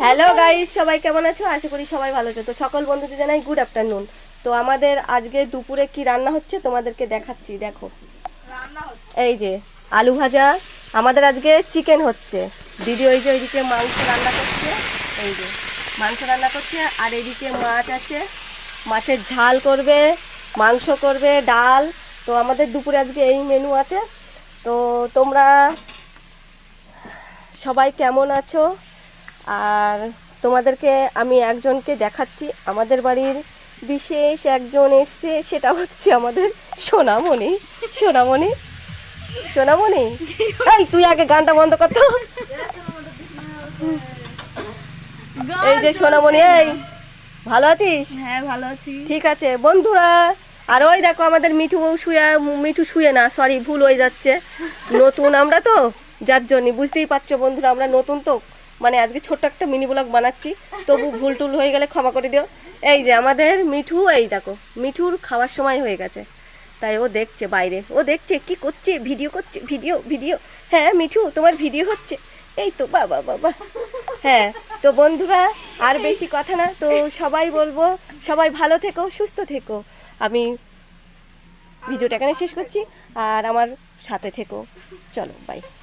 Hello guys, সবাই কেমন আছো? আশা করি সবাই ভালো আছো। তো সকল বন্ধুদের জানাই গুড আফটারনুন। তো আমাদের আজকে দুপুরে কি রান্না হচ্ছে তোমাদেরকে দেখাচ্ছি। দেখো, এই যে আলু ভাজা, আমাদের আজকে চিকেন হচ্ছে। দিদি ওই যে ওইদিকে মাংস রান্না করছে, এই যে মাংস রান্না করছে, আর এইদিকে মাছ আছে, মাছের ঝাল করবে, মাংস করবে, ডাল। তো আমাদের দুপুরে আজকে এই মেনু আছে। তো তোমরা সবাই কেমন আছো? আর তোমাদেরকে আমি একজনকে দেখাচ্ছি, আমাদের বাড়ির বিশেষ একজন এসছে, সেটা হচ্ছে আমাদের সোনামণি। সোনামণি, সোনামণি, এই তুই আগে গানটা বন্ধ কর তো। এই যে সোনামণি, এই ভালো আছিস? হ্যাঁ ভালো আছি। ঠিক আছে বন্ধুরা। আর ওই দেখো আমাদের মিঠু বউ শুয়ে, মিঠু শুয়ে না, সরি ভুল হয়ে যাচ্ছে, নতুন আমরা তো, যার জন্য বুঝতেই পারছো বন্ধুরা, আমরা নতুন তো, মানে আজকে ছোট্ট একটা মিনি ব্লগ বানাচ্ছি, তবু ভুল টুল হয়ে গেলে ক্ষমা করে দিও। এই যে আমাদের মিঠু, এই দেখো মিঠুর খাওয়ার সময় হয়ে গেছে, তাই ও দেখছে বাইরে, ও দেখছে কি করছে, ভিডিও করছে, ভিডিও ভিডিও। হ্যাঁ মিঠু, তোমার ভিডিও হচ্ছে, এই তো, বাবা বাবা। হ্যাঁ, তো বন্ধুরা আর বেশি কথা না, তো সবাই বলবো সবাই ভালো থেকো, সুস্থ থেকো। আমি ভিডিওটা এখানে শেষ করছি, আর আমার সাথে থেকো। চলো বাই।